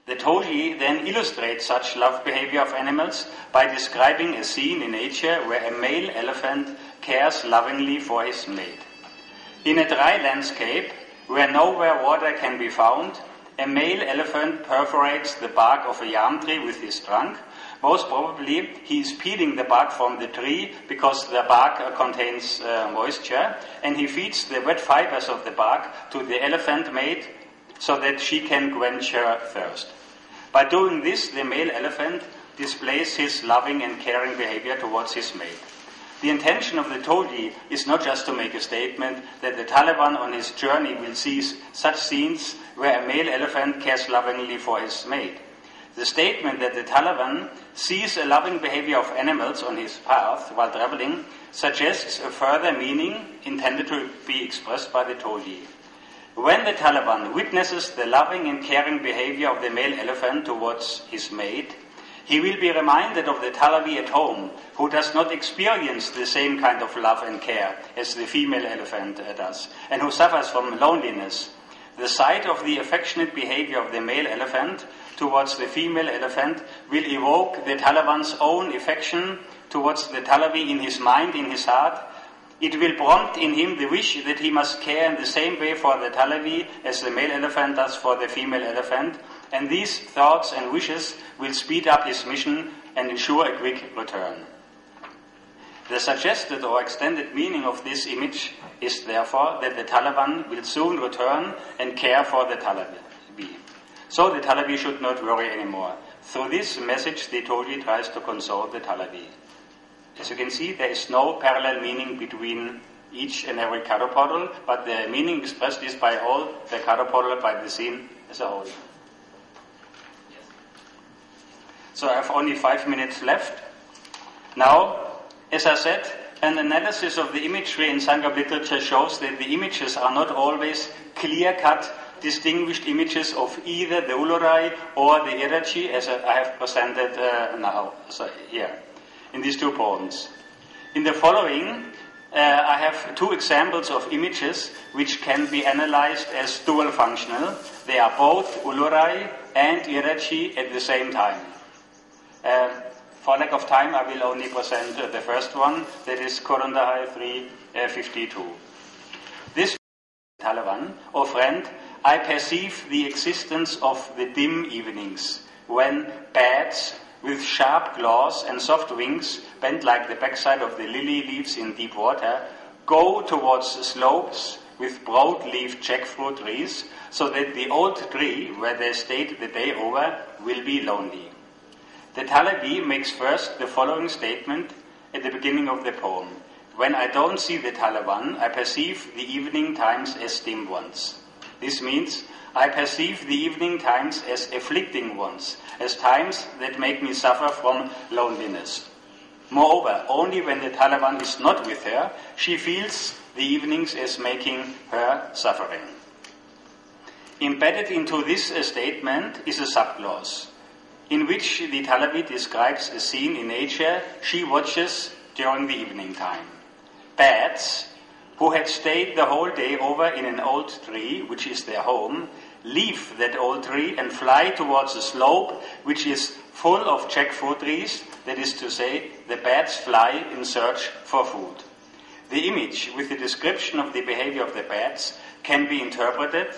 The Toji then illustrates such love behavior of animals by describing a scene in nature where a male elephant cares lovingly for his mate. In a dry landscape, where nowhere water can be found, a male elephant perforates the bark of a yam tree with his trunk. Most probably, he is peeling the bark from the tree because the bark contains moisture, and he feeds the wet fibers of the bark to the elephant mate so that she can quench her thirst. By doing this, the male elephant displays his loving and caring behavior towards his mate. The intention of the Toji is not just to make a statement that the Taliban on his journey will see such scenes where a male elephant cares lovingly for his mate. The statement that the Taliban sees a loving behavior of animals on his path while traveling suggests a further meaning intended to be expressed by the Toji. When the Taliban witnesses the loving and caring behavior of the male elephant towards his mate, he will be reminded of the Talavi at home, who does not experience the same kind of love and care as the female elephant does, and who suffers from loneliness. The sight of the affectionate behavior of the male elephant towards the female elephant will evoke the Taliban's own affection towards the Talavi in his mind, in his heart. It will prompt in him the wish that he must care in the same way for the Talavi as the male elephant does for the female elephant, and these thoughts and wishes will speed up his mission and ensure a quick return. The suggested or extended meaning of this image is therefore that the Taliban will soon return and care for the Talavi. So the Talavi should not worry anymore. Through this message, the Toji tries to console the Talavi. As you can see, there is no parallel meaning between each and every caropodal, but the meaning expressed is by all the caropodal, by the scene as a whole. Yes. So I have only 5 minutes left. Now, as I said, an analysis of the imagery in Sangha literature shows that the images are not always clear-cut, distinguished images of either the Ulurai or the Irachi, as I have presented now, here, in these 2 poems. In the following, I have 2 examples of images which can be analyzed as dual functional. They are both Ulurai and Irachi at the same time. For lack of time, I will only present the first one, that is Pisirandhaiyar B4.flv. This Taliban, O friend, I perceive the existence of the dim evenings, when bats with sharp claws and soft wings, bent like the backside of the lily leaves in deep water, go towards slopes with broad-leaved jackfruit trees, so that the old tree, where they stayed the day over, will be lonely. The Talavi makes first the following statement at the beginning of the poem. When I don't see the Taliban, I perceive the evening times as dim ones. This means I perceive the evening times as afflicting ones, as times that make me suffer from loneliness. Moreover, only when the Taliban is not with her, she feels the evenings as making her suffering. Embedded into this statement is a subclause, in which the Talavi describes a scene in nature she watches during the evening time. Bats, who had stayed the whole day over in an old tree, which is their home, leave that old tree and fly towards a slope which is full of jackfruit trees. That is to say, the bats fly in search for food. The image with the description of the behavior of the bats can be interpreted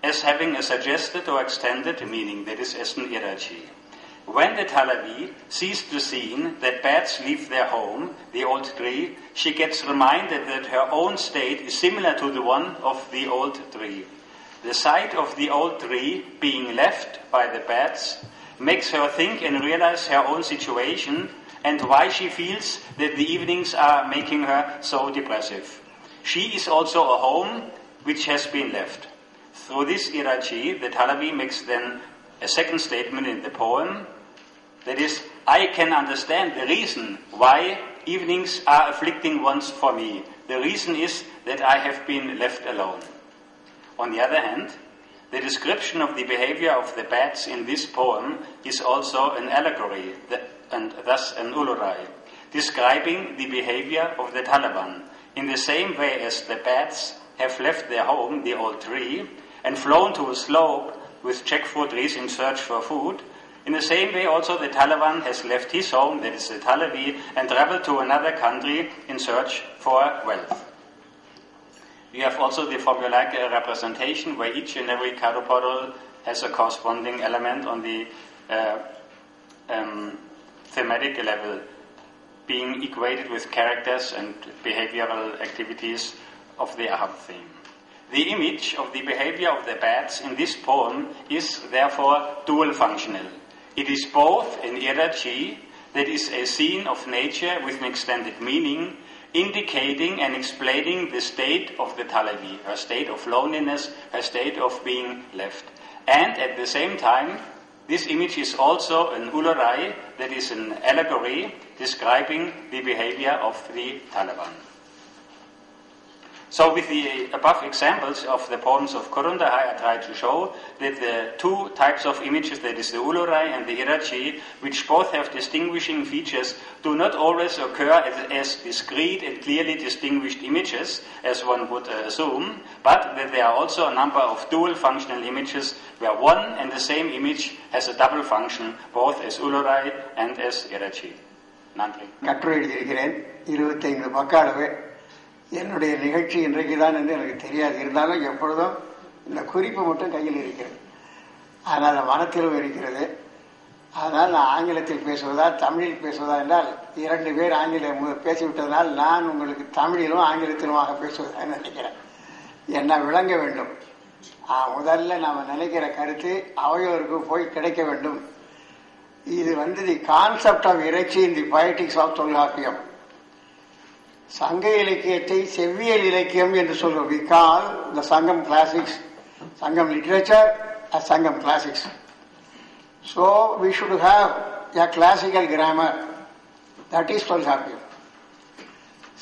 as having a suggested or extended meaning, that is as an Irachi. When the Talavi sees the scene that bats leave their home, the old tree, she gets reminded that her own state is similar to the one of the old tree. The sight of the old tree being left by the bats makes her think and realize her own situation and why she feels that the evenings are making her so depressive. She is also a home which has been left. Through this Irachi, the Talavi makes then a second statement in the poem. That is, I can understand the reason why evenings are afflicting ones for me. The reason is that I have been left alone. On the other hand, the description of the behavior of the bats in this poem is also an allegory, and thus an Ulurai, describing the behavior of the Taliban. In the same way as the bats have left their home, the old tree, and flown to a slope with jackfruit trees in search for food. In the same way, also the Talawan has left his home, that is the Talavi, and traveled to another country in search for wealth. We have also the formulaic representation where each and every caropodal has a corresponding element on the thematic level, being equated with characters and behavioral activities of the Ahab theme. The image of the behavior of the bats in this poem is therefore dual functional. It is both an irachi, that is a scene of nature with an extended meaning, indicating and explaining the state of the Talavi, her state of loneliness, her state of being left. And at the same time, this image is also an ulurai, that is an allegory describing the behavior of the Talawan. So with the above examples of the poems of Kurundahai, I try to show that the two types of images, that is the ulurai and the irachi, which both have distinguishing features, do not always occur as discrete and clearly distinguished images, as one would assume, but that there are also a number of dual functional images where one and the same image has a double function, both as ulurai and as irachi. Nandri. என்னுடைய நிகழ்ச்சி இன்றைக்கு தான் என்று எனக்கு தெரியாது. இருந்தாலும் எப்பொழுதும் இந்த குறிப்பு மட்டும் கையில் இருக்கிறது, அதனால் மனத்திலும் இருக்கிறது. அதனால் நான் ஆங்கிலத்தில் பேசுவதா தமிழில் பேசுவதா என்றால், இரண்டு பேர் ஆங்கிலம் பேசிவிட்டதனால் நான் உங்களுக்கு தமிழிலும் ஆங்கிலத்திலுமாக பேசுவதாக நினைக்கிறேன். என்ன விளங்க வேண்டும். முதல்ல நாம் நினைக்கிற கருத்து அவையோருக்கு போய் கிடைக்க வேண்டும். இது தி கான்செப்ட் ஆஃப் இறைச்சி இன் தி பொயட்டிக்ஸ் ஆஃப் தொல்காப்பியம். சங்க இலக்கியத்தை செவ்வியல் இலக்கியம் என்று சொல்லுவோம். We call the Sangam classics, Sangam literature as Sangam classics. So we should have a classical grammar, that is Tolkappiyam.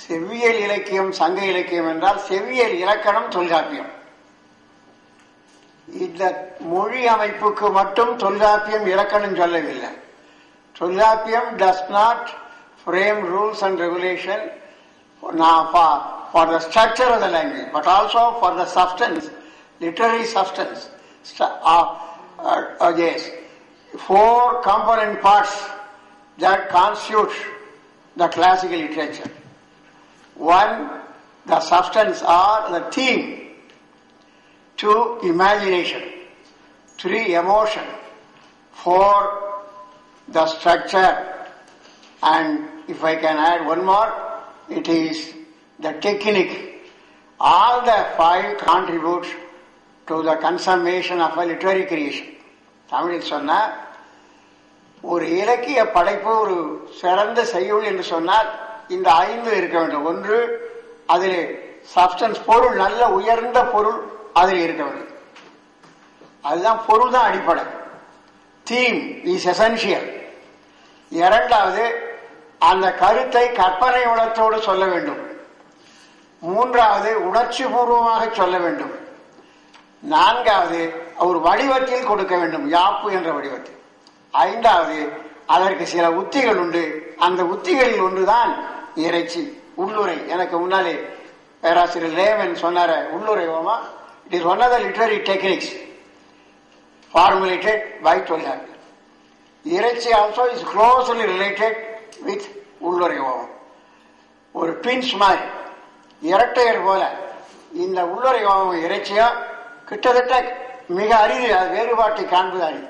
செவ்வியல் இலக்கியம் சங்க இலக்கியம் என்றால் செவ்வியல் இலக்கணம் தொல்காப்பியம். இந்த மொழி அமைப்புக்கு மட்டும் தொல்காப்பியம் இலக்கணம் சொல்லவில்லை. Tolkappiyam does not frame rules and regulation for the structure of the language, but also for the substance, literary substance. Yes, four component parts that constitute the classical literature. One, the substance or the theme. Two, imagination. Three, emotion. Four, the structure. And if I can add one more, it is the technique. All the five contribute to the consummation of a literary creation. தமிழில் சொன்னா ஒரு இலக்கிய படைப்பு ஒரு சிறந்த செய்யுள் என்று சொன்னால் இந்த ஐந்து இருக்க வேண்டும். ஒன்று, அதில் சப்ஸ்டன்ஸ் பொருள், நல்ல உயர்ந்த பொருள் அதில் இருக்க வேண்டும். அதுதான் பொருள் தான் அடிப்படை. Theme is essential. இரண்டாவது, அந்த கருத்தை கற்பனை வளத்தோடு சொல்ல வேண்டும். மூன்றாவது, உணர்ச்சி பூர்வமாக சொல்ல வேண்டும். நான்காவது, ஒரு வடிவத்தில் கொடுக்க வேண்டும், யாப்பு என்ற வடிவத்தில். ஐந்தாவது, அதற்கு சில உத்திகள் உண்டு. அந்த உத்திகளில் ஒன்றுதான் இறைச்சி, உள்ளுரை. எனக்கு முன்னாலே பேராசிரியர் லேவன் சொன்னார உள்ளுரை ஓமா. It is one of the literary techniques formulated by Tolkappiyam. Iraichi also is closely related with ullurai ஓமம். ஒரு ட்வின்ஸ் மாதிரி, இரட்டையர் போல இந்த உள்ளுரை ஓமம் இறைச்சியும் கிட்டத்தட்ட மிக அரிது. அது வேறுபாட்டை காண்பது அரிது.